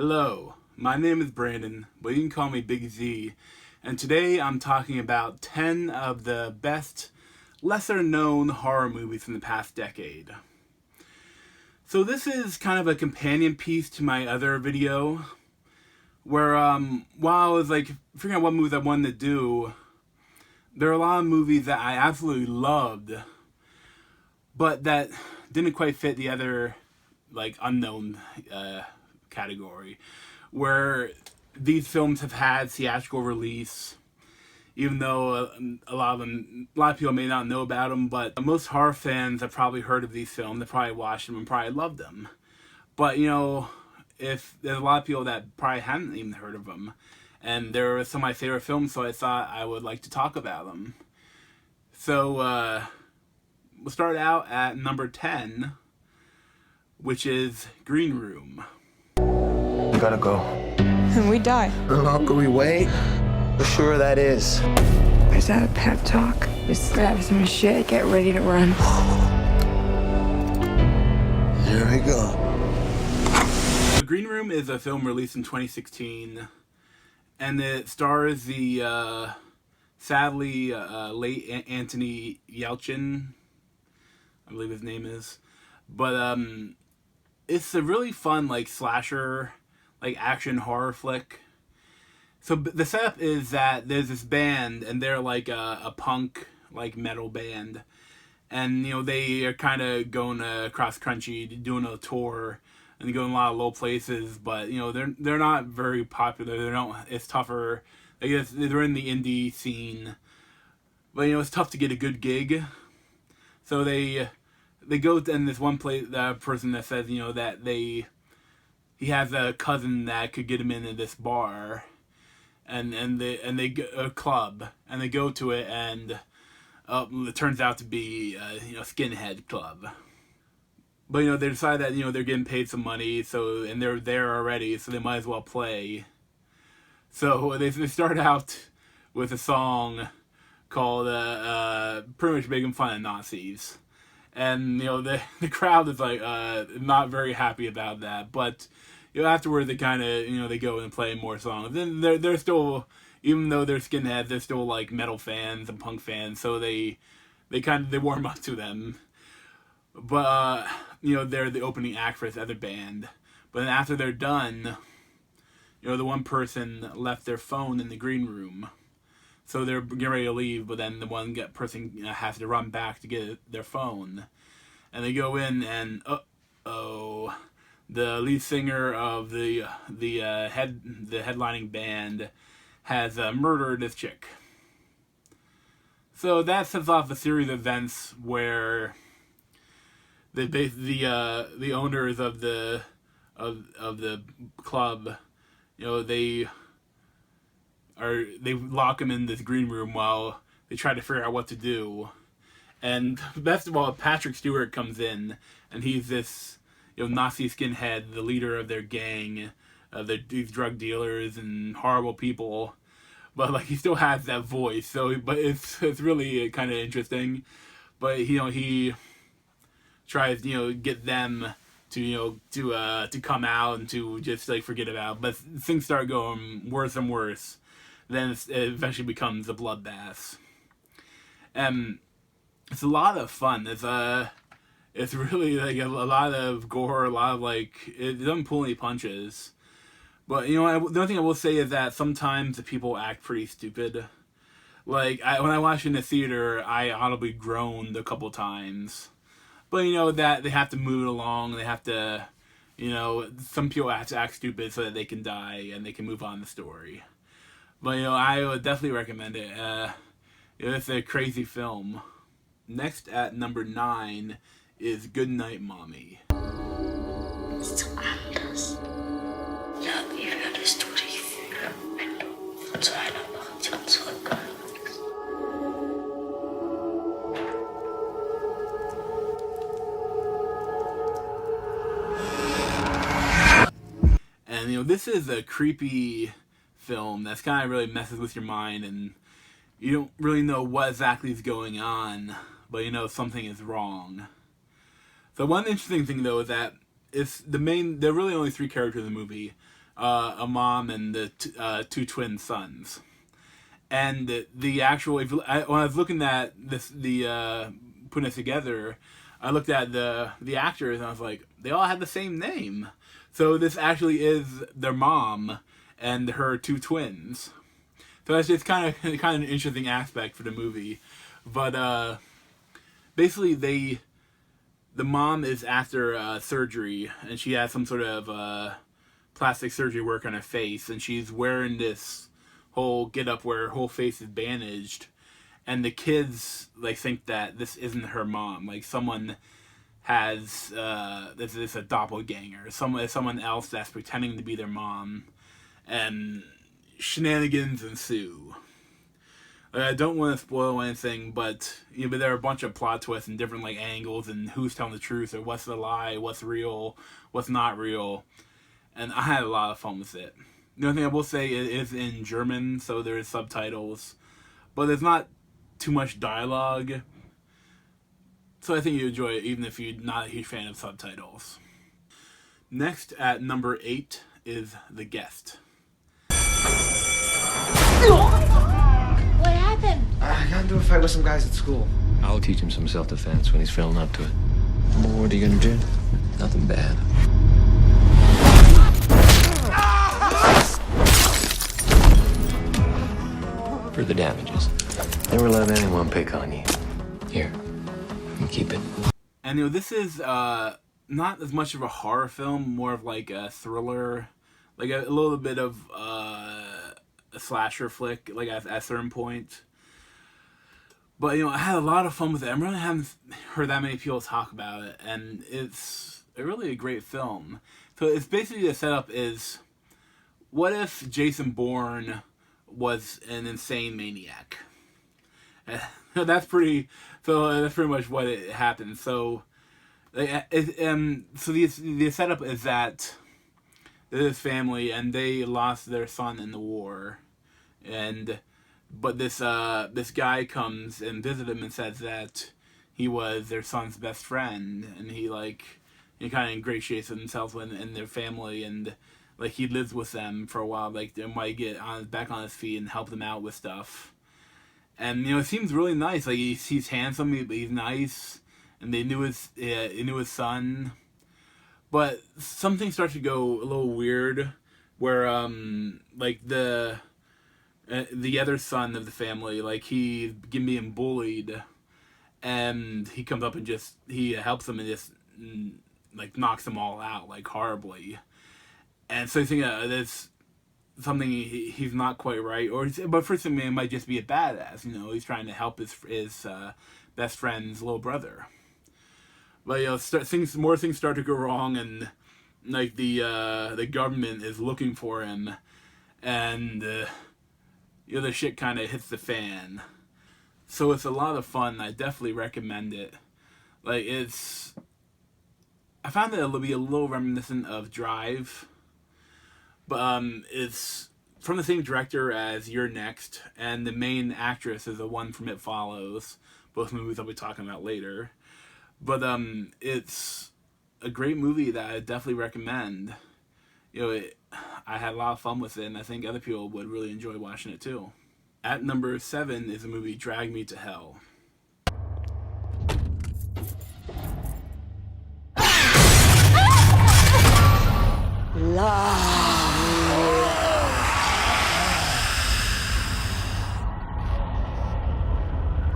Hello, my name is Brandon, but you can call me Big Z, and today I'm talking about 10 of the best, lesser known horror movies from the past decade. So this is kind of a companion piece to my other video, where while I was figuring out what movies I wanted to do, there are a lot of movies that I absolutely loved, but that didn't quite fit the other unknown category, where these films have had theatrical release, even though a lot of people may not know about them, but most horror fans have probably heard of these films, they probably watched them and probably loved them. But if there's a lot of people that probably hadn't even heard of them, and they're some of my favorite films, so I thought I would like to talk about them. So we'll start out at number 10, which is Green Room. We gotta go. And we die. The longer we wait, the surer that is. Is that a pep talk? Just grab some shit, get ready to run. Here we go. Green Room is a film released in 2016, and it stars the sadly late Anthony Yelchin, I believe his name is. But it's a really fun slasher, action horror flick. So the setup is that there's this band, and they're a punk metal band, and they are kind of going across country doing a tour, and going a lot of low places, but they're not very popular. They're not. It's tougher. I guess they're in the indie scene, but it's tough to get a good gig. So they go, and this one person that says that he has a cousin that could get him into this bar, and they a club, and they go to it, and it turns out to be skinhead club. But they decide that they're getting paid some money, and they're there already, so they might as well play. So they start out with a song called pretty much making fun of Nazis. And the crowd is not very happy about that, but afterward they kind of they go and play more songs. Then they're still, even though they're skinheads, they're still metal fans and punk fans, so they warm up to them. But they're the opening act for this other band. But then after they're done, the one person left their phone in the green room. So they're getting ready to leave, but then the one person has to run back to get their phone. And they go in, and the lead singer of the headlining band has murdered this chick. So that sets off a series of events where the owners of the club, they lock him in this green room while they try to figure out what to do. And best of all, Patrick Stewart comes in, and he's this Nazi skinhead, the leader of their gang, these drug dealers and horrible people. But he still has that voice. But it's really kind of interesting. But he tries get them to come out and to just forget about it. But things start going worse and worse. Then it eventually becomes a bloodbath. It's a lot of fun. It's really a lot of gore, a lot of it doesn't pull any punches. But the only thing I will say is that sometimes the people act pretty stupid. When I watched in the theater, I audibly groaned a couple times. But that they have to move it along. They have to, some people have to act stupid so that they can die and they can move on the story. But I would definitely recommend it. It's a crazy film. Next at number 9 is Goodnight Mommy. Ist anders. Ja, wie würdest du dich fühlen, wenn du von so einer Operation zurückgekommen bist? And this is a creepy film that's kind of really messes with your mind, and you don't really know what exactly is going on, but something is wrong. So one interesting thing though is that there are really only 3 characters in the movie. a mom and the two twin sons. And the actual, when I was looking at this, putting it together, I looked at the actors and I was like, they all had the same name. So this actually is their mom and her two twins. So that's just kind of an interesting aspect for the movie. But basically, the mom is after surgery, and she has some sort of plastic surgery work on her face, and she's wearing this whole get up where her whole face is bandaged, and the kids think that this isn't her mom. Like someone has this a doppelganger, someone else that's pretending to be their mom, and shenanigans ensue. I don't want to spoil anything, but but there are a bunch of plot twists and different angles and who's telling the truth or what's the lie, what's real, what's not real, and I had a lot of fun with it. The only thing I will say it is in German, so there is subtitles, but there's not too much dialogue, so I think you enjoy it even if you're not a huge fan of subtitles. Next at number 8 is The Guest. What happened? I got into a fight with some guys at school. I'll teach him some self-defense when he's feeling up to it. Well, what are you gonna do? Nothing bad. For the damages. Never let anyone pick on you. Here, you keep it. And this is not as much of a horror film, more of a thriller, a little bit of a slasher flick, at a certain point. But I had a lot of fun with it. I really haven't heard that many people talk about it, and it's really a great film. So it's basically the setup is, what if Jason Bourne was an insane maniac? That's pretty much what it happened. So, the setup is that this family and they lost their son in the war, but this guy comes and visits him and says that he was their son's best friend, and he kind of ingratiates himself in their family, and he lives with them for a while, they might get back on his feet and help them out with stuff. And it seems really nice. He's handsome, he's nice, and they knew his son. But something starts to go a little weird, where the other son of the family, he's being bullied, and he comes up and he helps them and just knocks them all out horribly. And so you think there's something he's not quite right, but for some man, it might just be a badass. He's trying to help his best friend's little brother. But more things start to go wrong, and the government is looking for him, and the shit kind of hits the fan. So it's a lot of fun. I definitely recommend it. I found that it'll be a little reminiscent of Drive. But it's from the same director as You're Next, and the main actress is the one from It Follows, both movies I'll be talking about later. But it's a great movie that I definitely recommend. I had a lot of fun with it, and I think other people would really enjoy watching it too. At number 7 is the movie Drag Me to Hell.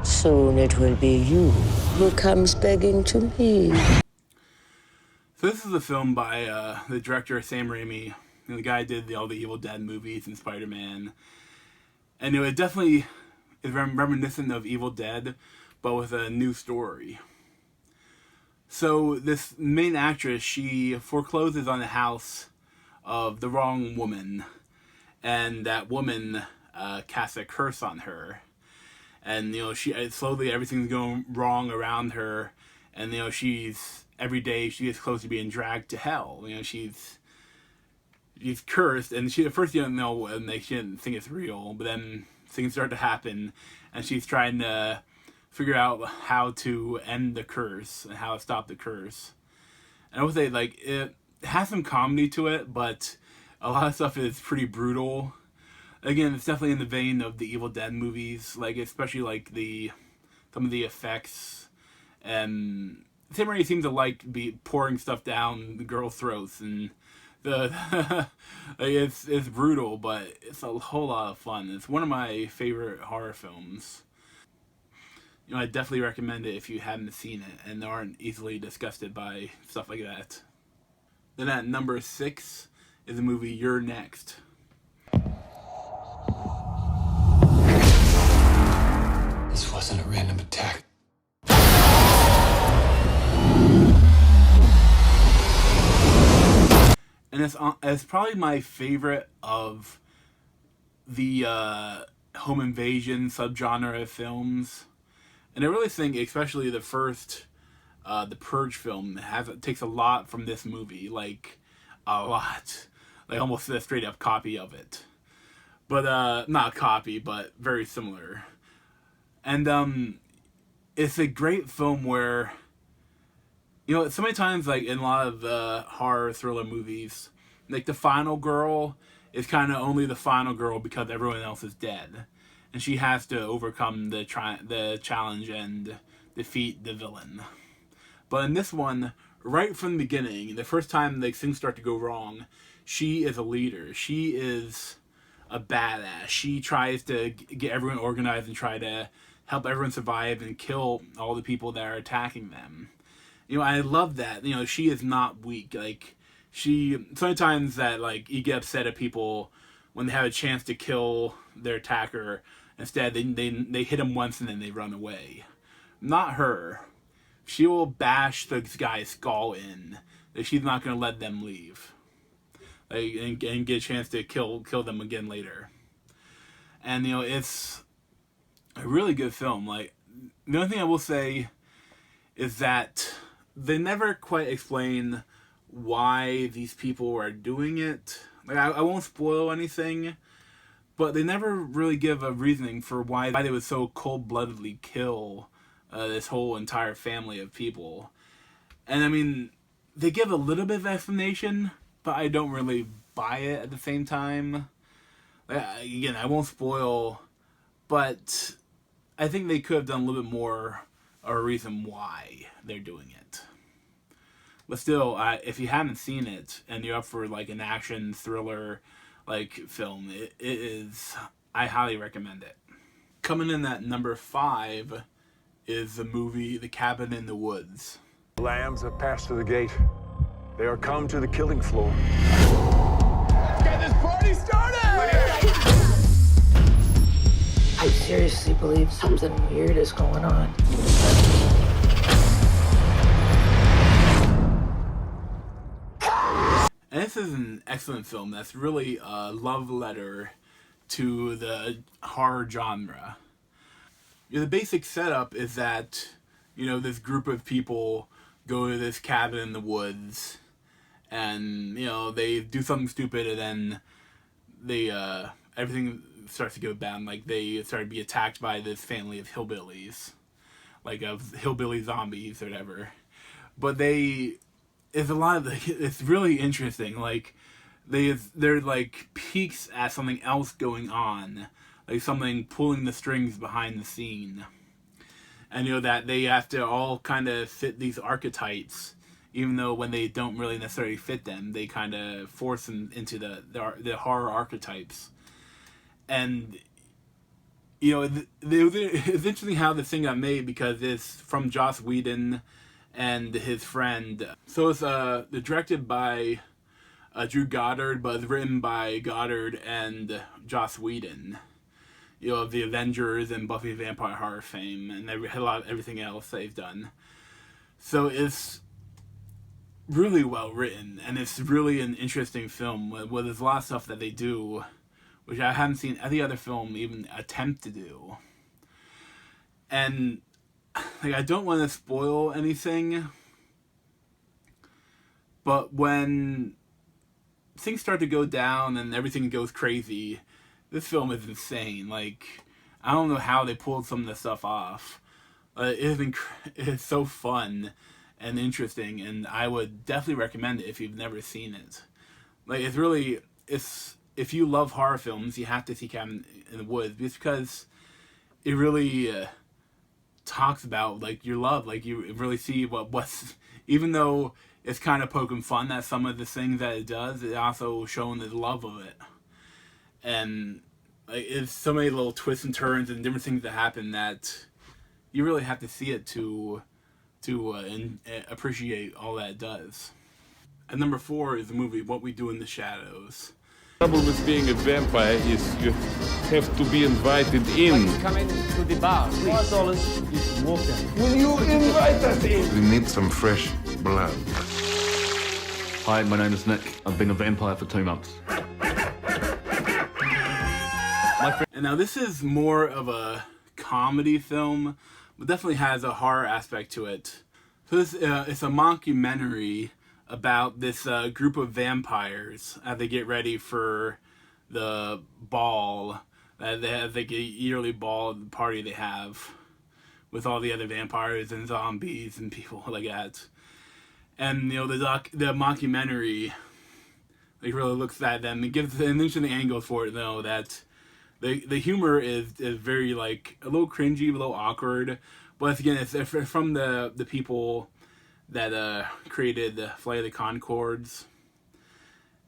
Soon it will be you who comes begging to me. So this is a film by the director Sam Raimi. The guy who did all the Evil Dead movies and Spider-Man. And it definitely is reminiscent of Evil Dead, but with a new story. So this main actress, she forecloses on the house of the wrong woman, and that woman casts a curse on her. And she slowly everything's going wrong around her, and she's every day she gets close to being dragged to hell. She's cursed, and she at first you don't know, and she didn't think it's real, but then things start to happen, and she's trying to figure out how to end the curse and how to stop the curse. And I would say it has some comedy to it, but A lot of stuff is pretty brutal. Again, it's definitely in the vein of the Evil Dead movies, like especially like some of the effects, and Tim Raimi seems to like be pouring stuff down the girls' throats, and the it's brutal, but it's a whole lot of fun. It's one of my favorite horror films. I definitely recommend it if you haven't seen it and aren't easily disgusted by stuff like that. Then at number 6 is the movie You're Next. This wasn't a random attack. And it's probably my favorite of the home invasion subgenre of films. And I really think, especially the first, the Purge film, takes a lot from this movie, like a lot, like almost a straight up copy of it. But not a copy, but very similar. And it's a great film where, so many times, like in a lot of horror thriller movies, like the final girl is kind of only the final girl because everyone else is dead, and she has to overcome the challenge and defeat the villain. But in this one, right from the beginning, the first time like things start to go wrong, she is a leader. She is a badass. She tries to get everyone organized and try to help everyone survive and kill all the people that are attacking them. I love that. She is not weak. Like, sometimes that, like, you get upset at people when they have a chance to kill their attacker. Instead, they hit him once and then they run away. Not her. She will bash the guy's skull in. She's not going to let them leave. Like, and get a chance to kill them again later. And, it's a really good film. Like, the only thing I will say is that they never quite explain why these people are doing it. Like, I won't spoil anything, but they never really give a reasoning for why they would so cold-bloodedly kill this whole entire family of people. And I mean, they give a little bit of explanation, but I don't really buy it at the same time. Again, I won't spoil, but I think they could have done a little bit more of a reason why they're doing it. But still, if you haven't seen it and you're up for like an action thriller like film, it is. I highly recommend it. Coming in at number 5 is the movie The Cabin in the Woods. Lambs have passed through the gate. They are come to the killing floor. Let's get this party started! I seriously believe something weird is going on. And this is an excellent film that's really a love letter to the horror genre. The basic setup is that, this group of people go to this cabin in the woods, and, they do something stupid, and then they, everything starts to go bad. Like, they start to be attacked by this family of hillbillies, like of hillbilly zombies or whatever. But it's a lot of it's really interesting. Like, they're like peeks at something else going on, like something pulling the strings behind the scene, and that they have to all kind of fit these archetypes, even though when they don't really necessarily fit them, they kind of force them into the horror archetypes. And it's interesting how this thing got made, because it's from Joss Whedon and his friend. So it's directed by Drew Goddard, but it's written by Goddard and Joss Whedon, of the Avengers and Buffy the Vampire Hunter fame, and a lot of everything else they've done. So it's really well written, and it's really an interesting film. Well, there's a lot of stuff that they do, which I haven't seen any other film even attempt to do. And like, I don't want to spoil anything, but when things start to go down and everything goes crazy, this film is insane. Like, I don't know how they pulled some of this stuff off. It's so fun and interesting, and I would definitely recommend it if you've never seen it. Like, it's it's if you love horror films, you have to see Cabin in the Woods, just because it really talks about like your love. Like you really see what's even though it's kind of poking fun at some of the things that it does, it also showing the love of it. And like it's so many little twists and turns and different things that happen that you really have to see it to appreciate all that it does. And number 4 is the movie What We Do in the Shadows. The trouble with being a vampire is you have to be invited in. Come in to the bar. $5 you can walk in. Will you invite us in? We need some fresh blood. Hi, my name is Nick. I've been a vampire for 2 months. And now this is more of a comedy film, but definitely has a horror aspect to it. So this it's a mockumentary about this group of vampires as they get ready for the ball, the yearly ball party they have with all the other vampires and zombies and people like that. And the mockumentary like really looks at them and gives an interesting angle for it, though, that the humor is very like a little cringy, a little awkward, but again it's from the people that created Flight of the Conchords.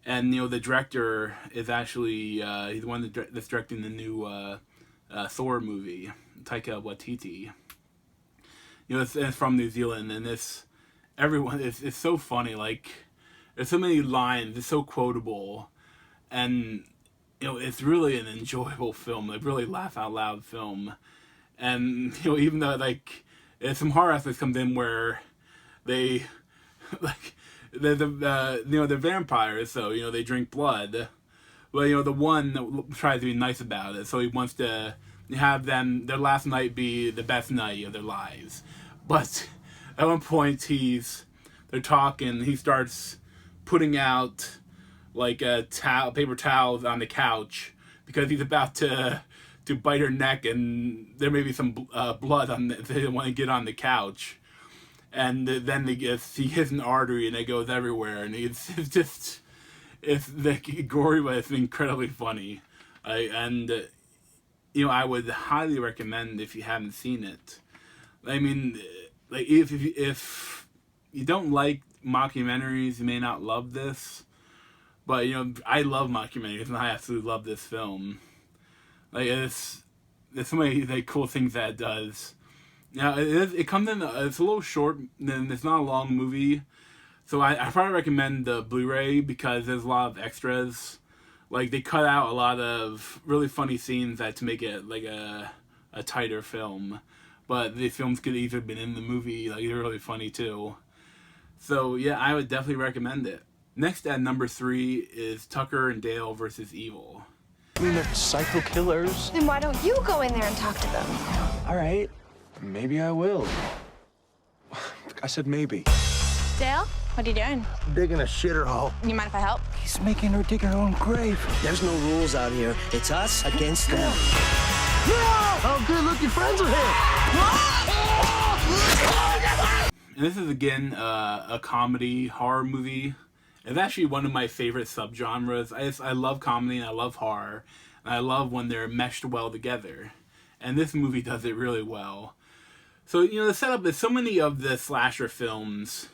And the director is actually he's the one that's directing the new Thor movie, Taika Waititi. It's from New Zealand, and it's so funny. Like there's so many lines, it's so quotable, and it's really an enjoyable film, like really laugh out loud film. And even though like there's some horror aspects comes in where they like they're vampires, so they drink blood. Well, the one tries to be nice about it, so he wants to have them their last night be the best night of their lives. But at one point they're talking, he starts putting out like paper towels on the couch because he's about to bite her neck, and there may be some blood on they don't want to get on the couch. And then he hits an artery and it goes everywhere, and it's like gory, but it's incredibly funny. I would highly recommend if you haven't seen it. I mean, like if you don't like mockumentaries, you may not love this, but I love mockumentaries and I absolutely love this film. Like there's so many like cool things that it does. Now it comes in. It's a little short, and it's not a long movie, so I probably recommend the Blu-ray because there's a lot of extras. Like they cut out a lot of really funny scenes to make it like a tighter film, but the films could either have been in the movie. Like they're really funny too. So yeah, I would definitely recommend it. Next at number 3 is Tucker and Dale versus Evil. I mean, they're psycho killers. Then why don't you go in there and talk to them? All right. Maybe I will. I said maybe. Dale, what are you doing? Digging a shitter hole. You mind if I help? He's making her dig her own grave. There's no rules out here. It's us against them. Oh, good, look, your friends are here. And this is again a comedy horror movie. It's actually one of my favorite subgenres. I love comedy and I love horror, and I love when they're meshed well together. And this movie does it really well. So the setup is so many of the slasher films,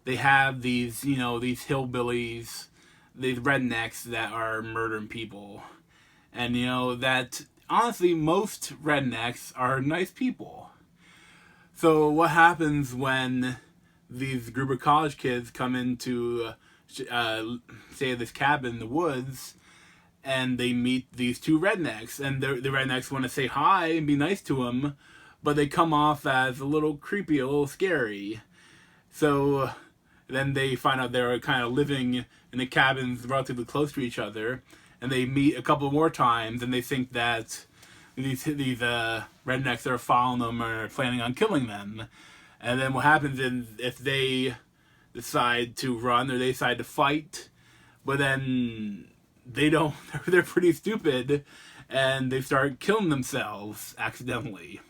they have these these hillbillies, these rednecks that are murdering people, and that honestly most rednecks are nice people. So what happens when these group of college kids come into say this cabin in the woods, and they meet these 2 rednecks, and the rednecks want to say hi and be nice to them, but they come off as a little creepy, a little scary. So then they find out they're kind of living in the cabins relatively close to each other, and they meet a couple more times, and they think that these rednecks that are following them are planning on killing them. And then what happens is if they decide to run or they decide to fight, but then they don't, they're pretty stupid, and they start killing themselves accidentally.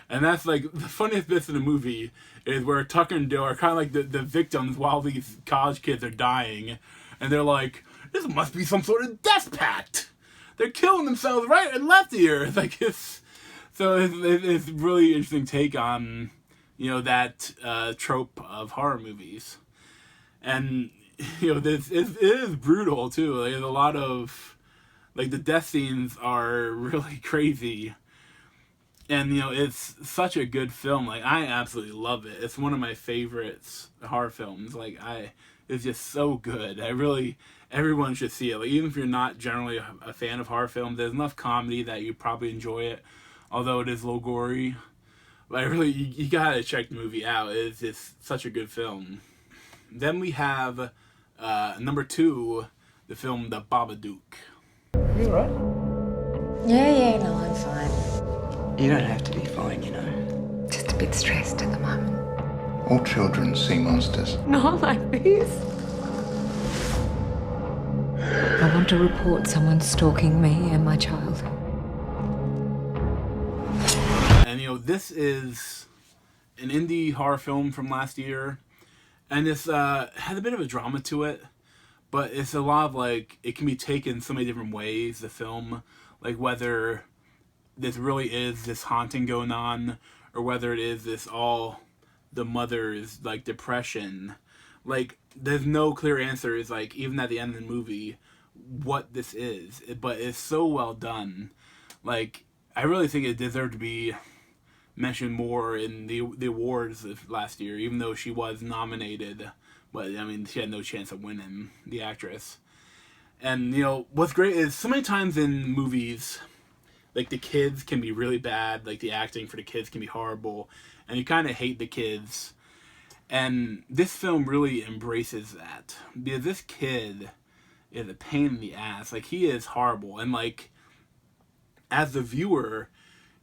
And that's like the funniest bits in the movie is where Tucker and Dale are kind of like the victims while these college kids are dying, and they're like, this must be some sort of death pact. They're killing themselves right and left here. Like it's a really interesting take on, you know, that trope of horror movies. And, you know, it is brutal too. Like, there's a lot of, like, the death scenes are really crazy. And, you know, it's such a good film. Like, I absolutely love it. It's one of my favorites horror films. Like, it's just so good. Everyone should see it. Like, even if you're not generally a fan of horror films, there's enough comedy that you probably enjoy it. Although it is a little gory. But you gotta check the movie out. It's just such a good film. Then we have number 2, the film The Babadook. You alright? Yeah, no, I'm fine. You don't have to be fine, you know. Just a bit stressed at the moment. All children see monsters. Not like this. I want to report someone stalking me and my child. And, you know, this is an indie horror film from last year. And it's had a bit of a drama to it. But it's a lot of, like, it can be taken so many different ways, the film. Like, whether this really is this haunting going on, or whether it is this all the mother's, like, depression. Like, there's no clear answers, like, even at the end of the movie, what this is. But it's so well done. Like, I really think it deserved to be mentioned more in the awards of last year, even though she was nominated. But, I mean, she had no chance of winning, the actress. And, you know, what's great is so many times in movies, like, the kids can be really bad. Like, the acting for the kids can be horrible. And you kind of hate the kids. And this film really embraces that. Because this kid is a pain in the ass. Like, he is horrible. And, like, as the viewer,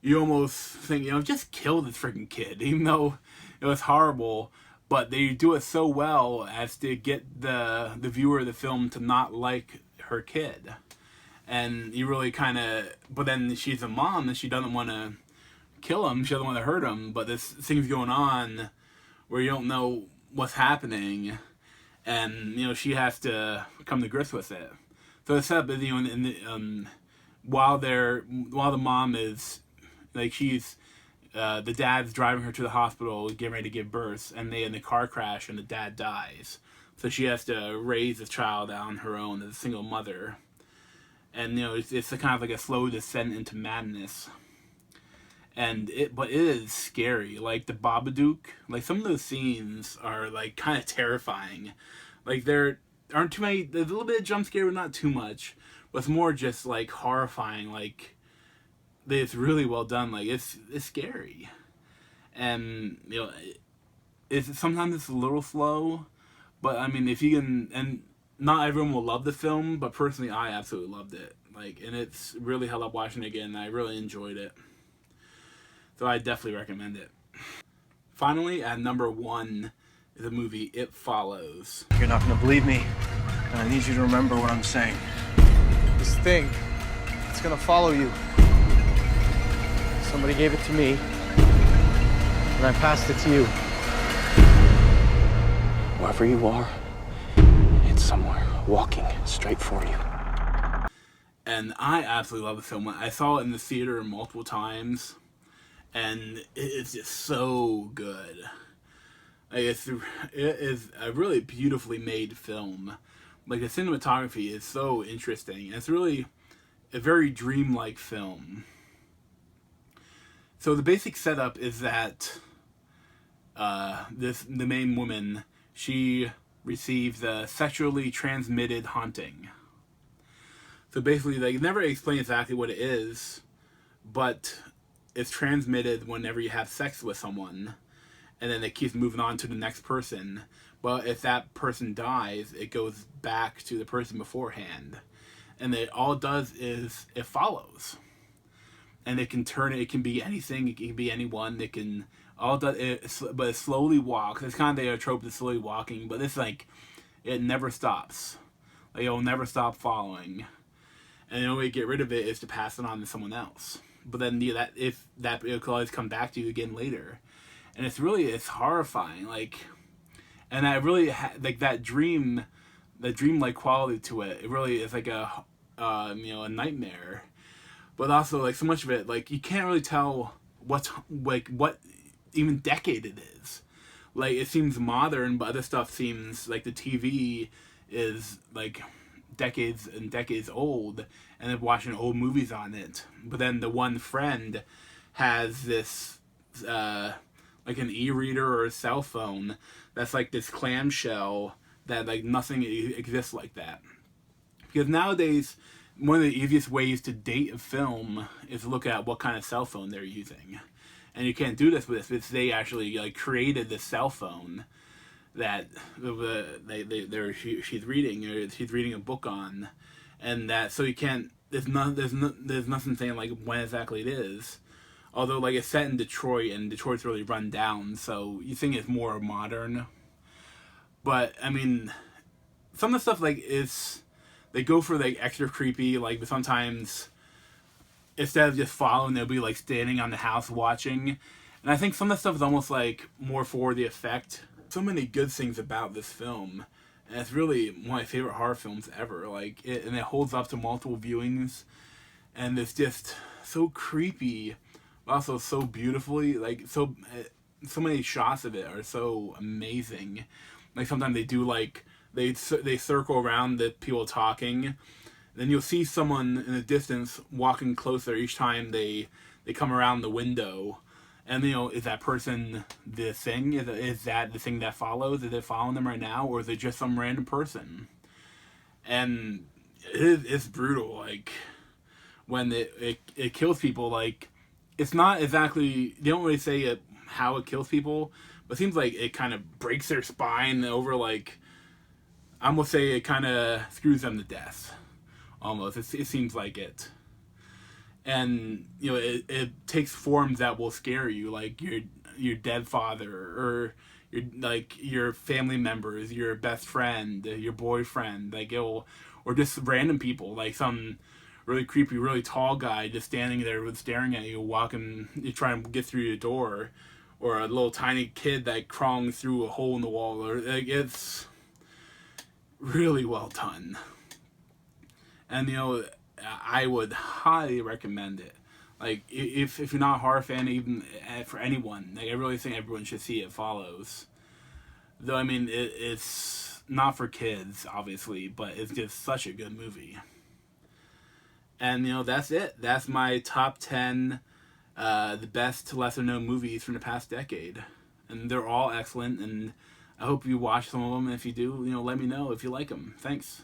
you almost think, you know, just kill this freaking kid. Even though it was horrible. But they do it so well as to get the viewer of the film to not like her kid. And you really kind of... But then she's a mom and she doesn't want to kill him. She doesn't want to hurt him. But this thing's going on where you don't know what's happening. And, you know, she has to come to grips with it. So it's set up, you know, while the mom is... Like, she's... the dad's driving her to the hospital, getting ready to give birth, and they in the car crash, and the dad dies. So she has to raise the child on her own as a single mother. And, you know, it's a kind of like a slow descent into madness. But it is scary. Like, the Babadook, like, some of those scenes are, like, kind of terrifying. Like, there aren't too many, there's a little bit of jump scare, but not too much. But it's more just, like, horrifying, like... It's really well done. Like, it's scary. And, you know, sometimes it's a little slow, but, I mean, if you can, and not everyone will love the film, but personally, I absolutely loved it. Like, and it's really held up watching it again. I really enjoyed it. So I definitely recommend it. Finally, at number 1 is the movie It Follows. You're not gonna believe me, and I need you to remember what I'm saying. This thing, it's gonna follow you. Somebody gave it to me, and I passed it to you. Wherever you are, it's somewhere walking straight for you. And I absolutely love the film. I saw it in the theater multiple times, and it is just so good. Like, it is a really beautifully made film. Like, the cinematography is so interesting. And it's really a very dreamlike film. So the basic setup is that the main woman, she receives a sexually transmitted haunting. So basically, they never explain exactly what it is, but it's transmitted whenever you have sex with someone, and then it keeps moving on to the next person. But if that person dies, it goes back to the person beforehand. And it all does is it follows. And it can turn it. It can be anything. It can be anyone. It can all do it, but it slowly walks. It's kind of the trope of slowly walking, but it's like it never stops. Like, it'll never stop following. And the only way to get rid of it is to pass it on to someone else. But then it could always come back to you again later, and it's horrifying. Like, and I really like that dream the dreamlike quality to it. It really is like a a nightmare. But also, like, so much of it, like, you can't really tell what even decade it is. Like, it seems modern, but other stuff seems like the TV is like decades and decades old, and they're watching old movies on it. But then the one friend has this like an e-reader or a cell phone that's like this clamshell that like nothing exists like that. Because nowadays, one of the easiest ways to date a film is to look at what kind of cell phone they're using. And you can't do this with this. They actually like created the cell phone that she's reading, or she's reading a book on, and that, so you can't. There's nothing saying like when exactly it is. Although, like, it's set in Detroit, and Detroit's really run down, so you think it's more modern. But I mean, some of the stuff like is they go for like extra creepy, like, but sometimes instead of just following, they'll be like standing on the house watching. And I think some of the stuff is almost like more for the effect. So many good things about this film, and it's really one of my favorite horror films ever. Like, and it holds up to multiple viewings, and it's just so creepy, but also so beautifully, like, so many shots of it are so amazing. Like, sometimes they do like they circle around the people talking. Then you'll see someone in the distance walking closer each time they come around the window. And, is that person the thing? Is that the thing that follows? Is it following them right now? Or is it just some random person? And it's brutal. Like, when it kills people, like, it's not exactly, they don't really say how it kills people, but it seems like it kind of breaks their spine over, like, I'm going to say it kind of screws them to death. Almost. It seems like it. And, it takes forms that will scare you, like your dead father, or your family members, your best friend, your boyfriend, like, or just random people, like some really creepy, really tall guy just standing there staring at you, you trying to get through your door, or a little tiny kid that crawling through a hole in the wall, or like, it's really well done. And, I would highly recommend it. Like, if you're not a horror fan, even for anyone, like, I really think everyone should see It Follows. Though, I mean, it's not for kids, obviously, but it's just such a good movie. And, that's it. That's my top 10, the best lesser-known movies from the past decade. And they're all excellent, and I hope you watch some of them. And if you do, let me know if you like them. Thanks.